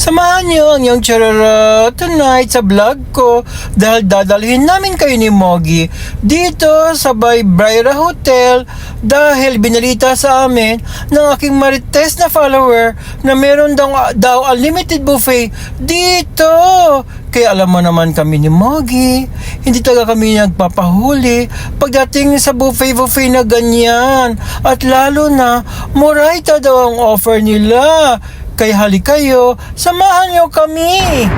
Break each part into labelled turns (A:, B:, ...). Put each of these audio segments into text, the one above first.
A: Samahan niyo ang iyong charara tonight sa vlog ko dahil dadalhin namin kayo ni Mogi dito sa Baybreira Hotel dahil binalita sa amin ng aking marites na follower na meron daw unlimited buffet dito. Kaya alam mo naman kami ni Mogi, hindi talaga kami nagpapahuli pagdating sa buffet na ganyan. At lalo na, murayta daw ang offer nila. Kaya hali kayo, samahan niyo kami!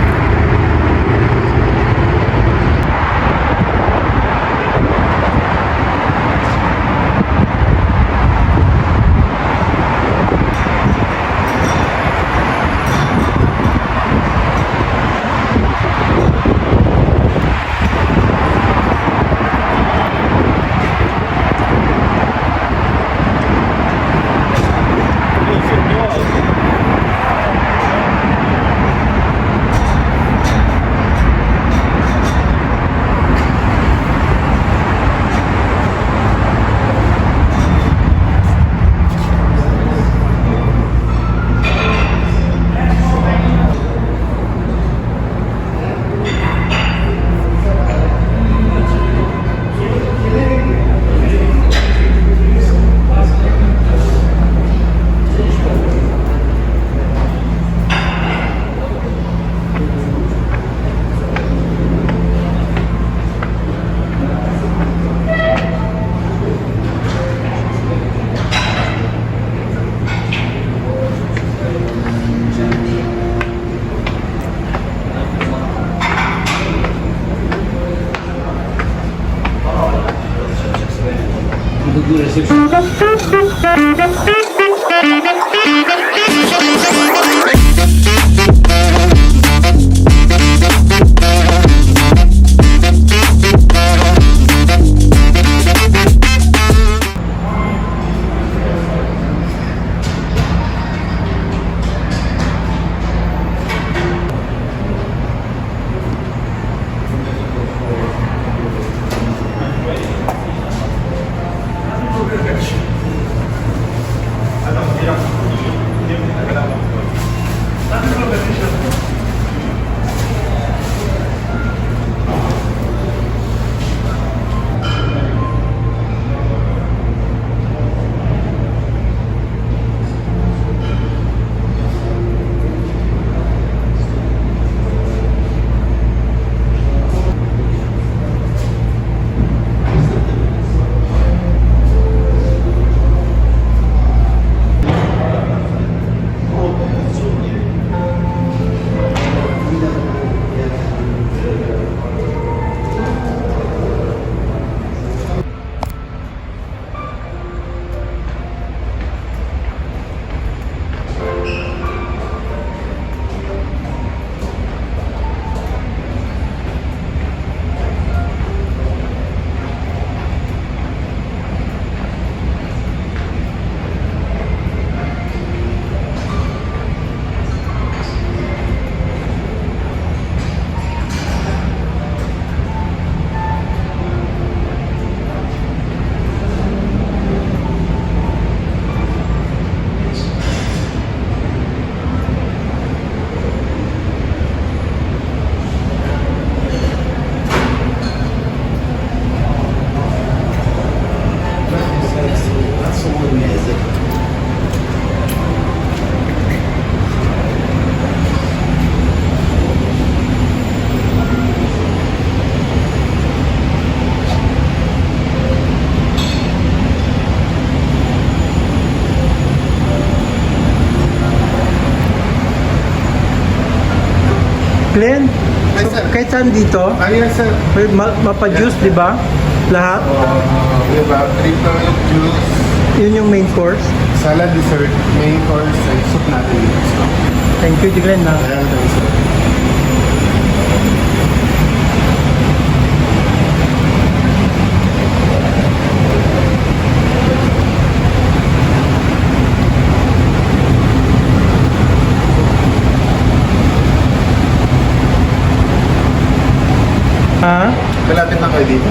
A: Glenn,
B: Hi, sir.
A: kahit saan dito,
B: Yes, sir.
A: mapa-juice, di ba? Lahat?
B: We have triple juice,
A: Yun yung main course.
B: salad, dessert, main course, and soup natin dito. So,
A: Thank you, Glenn. Na.
B: ayan tayo, sir.
A: Ha?
B: Malapit na kayo dito.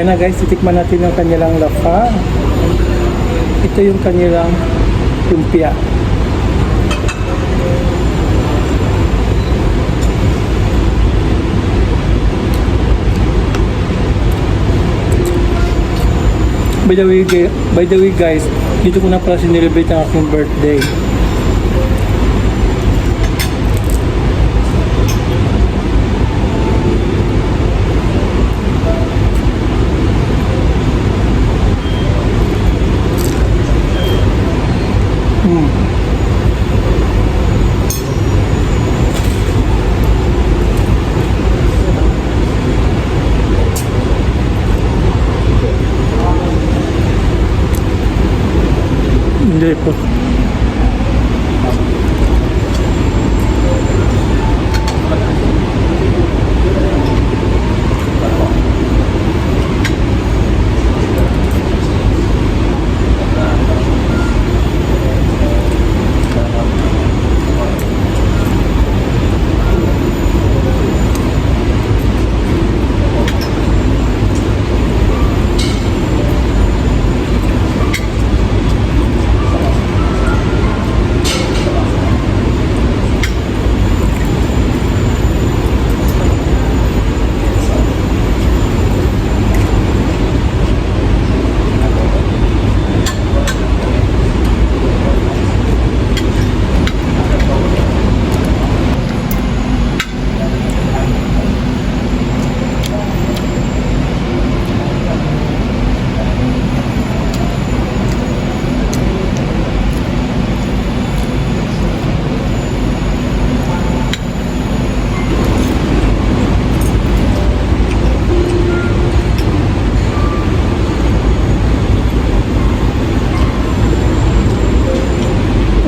C: Kaya na guys, titikman natin yung kanilang lapa. Ito yung kanilang lumpia. By the way guys, dito ko na pala sinelebrate ang aking birthday. Hindi po.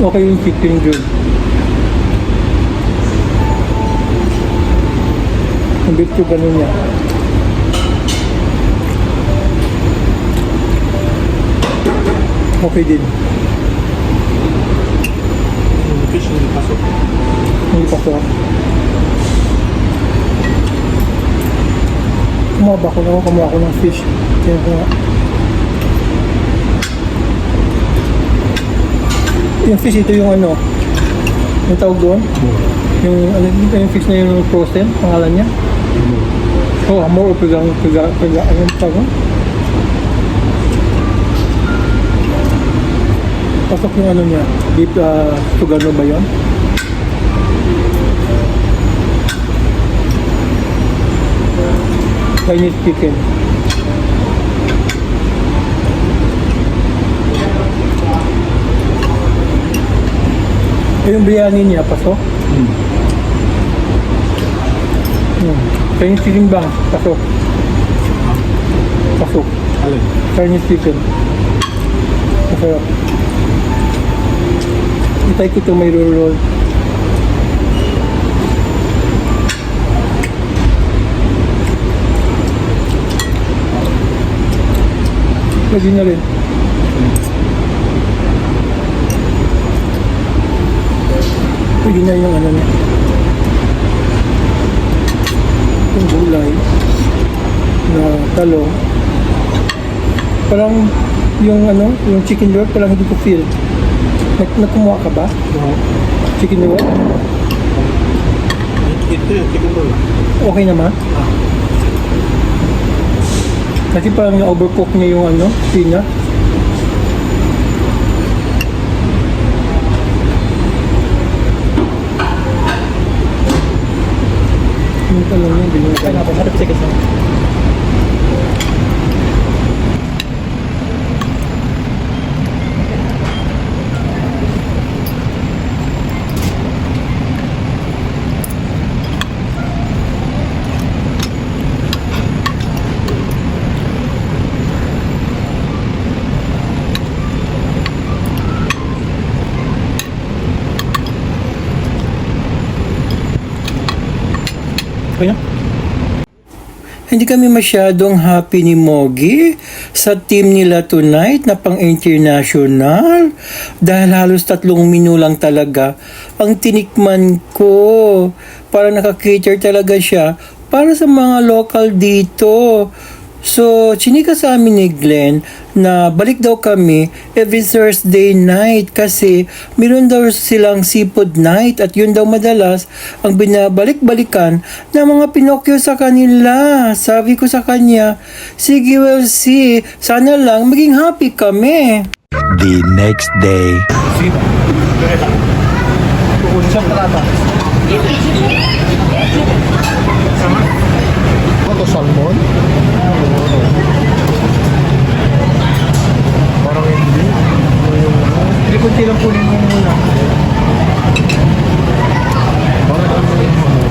C: Okay yung chicken dun. Ang beef to ganun niya. Okay din.
B: Yung fish hindi pasok.
C: Hindi pa to. Kumuha ko ng fish. Kaya ko nga. Yung fish, ito yung ano, yung tawag doon? Yung fish na yung frozen, pangalan niya? Oh, hamor o anong tawag? Pasok yung ano niya, beef, sugano ba yun? Chinese chicken. Yung biryani niya, pasok? Chinese chicken bang? Pasok. Pasok.
B: Alin?
C: Chinese chicken. Masarap. Itay ko ito may roll. Lagi na rin. Pwede na yung ano niya. Yung gulay na talong. Parang yung ano, yung chicken roll parang hindi ko feel. Nagkumuha ka ba?
B: Oo.
C: Chicken roll?
B: Ito yung chicken roll.
C: Okay naman? Kasi parang na-overcook niya yung ano, pina. Yung talong niya, binigay. Kaya nga po, harap siya kasi. Okay na? Hindi kami masyadong happy ni Mogi sa team nila tonight na pang-international dahil halos 3 menu lang talaga ang tinikman ko. Para naka-cater talaga siya para sa mga local dito. So, chinika sa amin ni Glenn na balik daw kami every Thursday night kasi meron daw silang seafood night at yun daw madalas ang binabalik-balikan ng mga Pinocchio sa kanila. Sabi ko sa kanya, sige, we'll see. Sana lang maging happy kami.
D: The next day.
B: Ano to, salmon? Parang hindi.
A: Hindi ko tilang kunin mo muna.
B: Parang ano yung mga.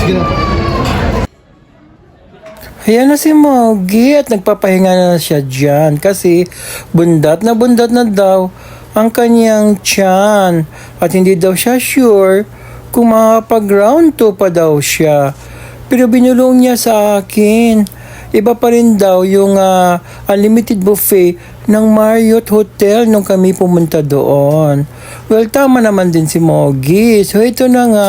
B: Sige na.
C: Ayan na si Mogi at nagpapahinga na siya dyan kasi bundat na daw ang kanyang tiyan at hindi daw siya sure kung makapag-round 2 pa daw siya. Pero binulong niya sa akin. Iba pa rin daw yung unlimited buffet ng Marriott Hotel nung kami pumunta doon. Well, tama naman din si Mogi. So ito na nga,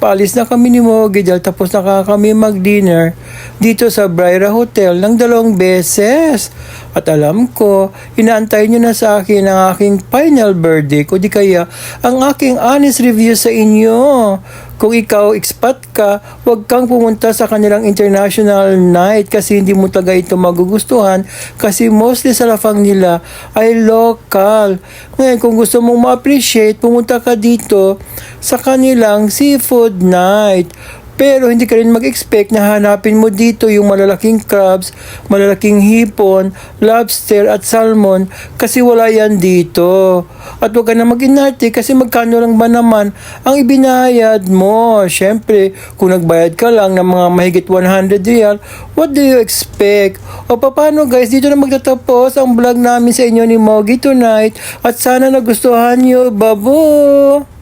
C: paalis na kami ni Mogi dahil tapos na kami mag-dinner dito sa Bryra Hotel ng 2 beses. At alam ko, inaantay nyo na sa akin ang aking final verdict o di kaya ang aking honest review sa inyo. Kung ikaw expat ka, huwag kang pumunta sa kanilang international night kasi hindi mo talaga ito magugustuhan kasi mostly sa lafang nila ay local. Ngayon, kung gusto mong ma-appreciate, pumunta ka dito sa kanilang seafood night. Pero hindi ka rin mag-expect na hanapin mo dito yung malalaking crabs, malalaking hipon, lobster at salmon kasi wala yan dito. At huwag ka na mag-inarte kasi magkano lang ba naman ang ibinayad mo. Siyempre, kung nagbayad ka lang ng mga mahigit 100 real, what do you expect? O paano guys, dito na magtatapos ang vlog namin sa inyo ni Mogi tonight at sana nagustuhan nyo. Babo!